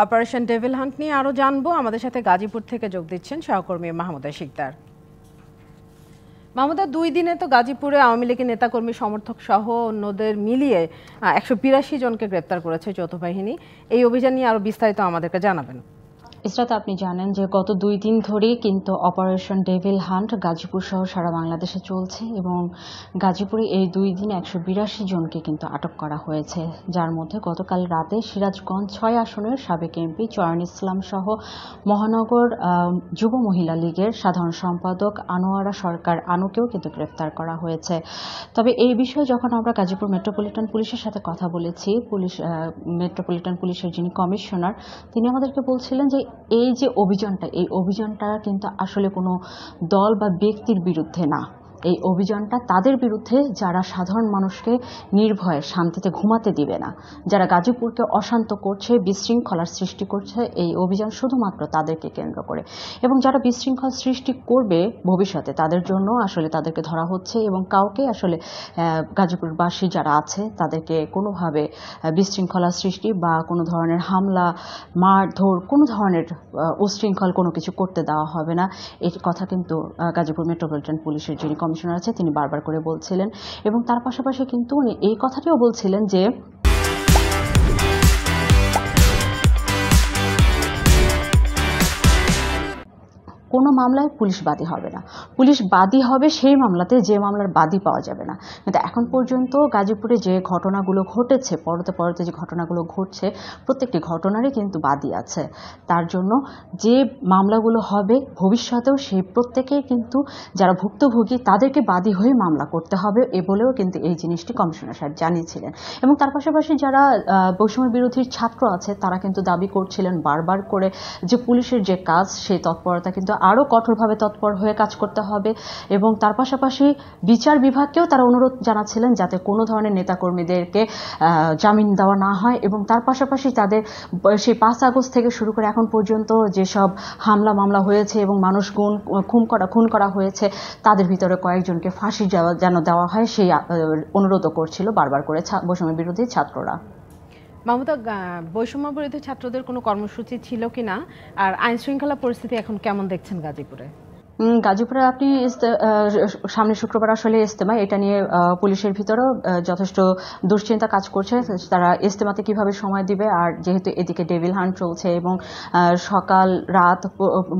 Operation devil hunt নিয়ে আরো জানবো। আমাদের সাথে গাজীপুর থেকে যোগ দিচ্ছেন সহকর্মী মাহমুদা শিকদার। মাহমুদা, 2 দিনে তো গাজীপুরে আওয়ামী লীগের নেতাকর্মী সমর্থক সহ অন্যদের মিলিয়ে 182 জনকে গ্রেপ্তার করেছে যৌথ বাহিনী। এই অভিযান নিয়ে আরো বিস্তারিত আমাদেরকে জানাবেন। ইসরাত, আপনি জানেন যে গত 2 দিন ধরেই কিন্তু অপারেশন ডেভিল হান্ট গাজীপুর সহ সারা বাংলাদেশে চলছে এবং গাজীপুরে এই 2 দিন 182 জনকে কিন্তু আটক করা হয়েছে, যার মধ্যে গতকাল রাতে সিরাজগঞ্জ 6 আসনের সাবেক এমপি চয়ন ইসলাম সহ মহানগর যুব মহিলা লীগের সাধারণ সম্পাদক আনোয়ারা সরকার আনুকেও কিন্তু গ্রেফতার করা হয়েছে। তবে এই বিষয়ে যখন আমরা গাজীপুর মেট্রোপলিটন পুলিশের সাথে কথা বলেছি, মেট্রোপলিটন পুলিশের যিনি কমিশনার, তিনি আমাদেরকে বলছিলেন যে এই যে অভিযানটা, এই অভিযানটা কিন্তু আসলে কোনো দল বা ব্যক্তির বিরুদ্ধে না। এই অভিযানটা তাদের বিরুদ্ধে যারা সাধারণ মানুষকে নির্ভয়ে শান্তিতে ঘুমাতে দিবে না, যারা গাজীপুরকে অশান্ত করছে, বিশৃঙ্খলার সৃষ্টি করছে, এই অভিযান শুধুমাত্র তাদেরকে কেন্দ্র করে। এবং যারা বিশৃঙ্খল সৃষ্টি করবে ভবিষ্যতে, তাদের জন্য আসলে তাদেরকে ধরা হচ্ছে এবং কাউকে আসলে গাজীপুরবাসী যারা আছে তাদেরকে কোনোভাবে বিশৃঙ্খলা সৃষ্টি বা কোনো ধরনের হামলা, মারধর, কোনো ধরনের উশৃঙ্খল কোনো কিছু করতে দেওয়া হবে না। এই কথা কিন্তু গাজীপুর মেট্রোপলিটন পুলিশের যিনি কমিশনার আছে তিনি বারবার করে বলছিলেন এবং তার পাশাপাশি কিন্তু উনি এই কথাটিও বলছিলেন যে কোনো মামলায় পুলিশ বাদী হবে না। পুলিশ বাদী হবে সেই মামলাতে যে মামলার বাদী পাওয়া যাবে না। কিন্তু এখন পর্যন্ত গাজীপুরে যে ঘটনাগুলো ঘটেছে, পরতে যে ঘটনাগুলো ঘটছে, প্রত্যেকটি ঘটনারই কিন্তু বাদী আছে। তার জন্য যে মামলাগুলো হবে ভবিষ্যতেও সেই প্রত্যেকেই কিন্তু যারা ভুক্তভোগী তাদেরকে বাদী হয়ে মামলা করতে হবে, এ বলেও কিন্তু এই জিনিসটি কমিশনার সাহেব জানিয়েছিলেন। এবং তার পাশাপাশি যারা বৈষম্য বিরোধী ছাত্র আছে তারা কিন্তু দাবি করছিলেন বারবার করে যে পুলিশের যে কাজ, সেই তৎপরতা কিন্তু আরও কঠোরভাবে তৎপর হয়ে কাজ করতে হবে। এবং তার পাশাপাশি বিচার বিভাগকেও তারা অনুরোধ জানাচ্ছিলেন যাতে কোনো ধরনের নেতাকর্মীদেরকে জামিন দেওয়া না হয়। এবং তার পাশাপাশি তাদের সেই 5 আগস্ট থেকে শুরু করে এখন পর্যন্ত যেসব হামলা মামলা হয়েছে এবং মানুষ খুন করা হয়েছে, তাদের ভিতরে কয়েকজনকে ফাঁসি যেন দেওয়া হয়, সেই অনুরোধও করছিল বারবার করে বৈষম্য বিরোধী ছাত্ররা। মাহমুদা, বৈষম্য বিরোধী ছাত্রদের কোনো কর্মসূচি ছিল কিনা, আর আইন শৃঙ্খলা পরিস্থিতি এখন কেমন দেখছেন গাজীপুরে? গাজীপুরে আপনি সামনে শুক্রবার আসলে ইজতেমা, এটা নিয়ে পুলিশের ভিতরেও যথেষ্ট দুশ্চিন্তা কাজ করছে। তারা ইজতেমাতে কিভাবে সময় দিবে, আর যেহেতু এদিকে ডেভিল হান্ট চলছে এবং সকাল রাত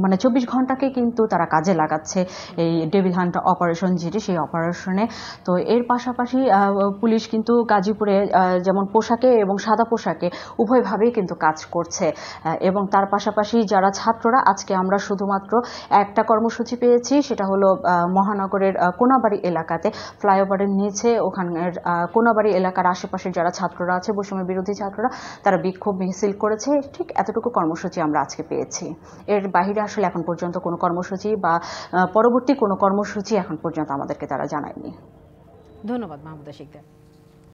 মানে 24 ঘন্টাকে কিন্তু তারা কাজে লাগাচ্ছে এই ডেভিল হান্ট অপারেশন যেটি, সেই অপারেশনে। তো এর পাশাপাশি পুলিশ কিন্তু গাজীপুরে যেমন পোশাকে এবং সাদা পোশাকে উভয়ভাবেই কিন্তু কাজ করছে। এবং তার পাশাপাশি যারা ছাত্ররা, আজকে আমরা শুধুমাত্র একটা কর্মসূচি পেয়েছি, সেটা হলো মহানগরের কোনাবাড়ি এলাকাতে ফ্লাইওভারের নিচে, ওখানের কোনাবাড়ি এলাকার আশেপাশে যারা ছাত্ররা আছে, বৈষম্য বিরোধী ছাত্ররা, তারা বিক্ষোভ মিছিল করেছে। ঠিক এতটুকু কর্মসূচি আমরা আজকে পেয়েছি। এর বাইরে আসলে এখন পর্যন্ত কোনো কর্মসূচি বা পরবর্তী কোনো কর্মসূচি এখন পর্যন্ত আমাদেরকে তারা জানায়নি। ধন্যবাদ মাহমুদা শিকদার।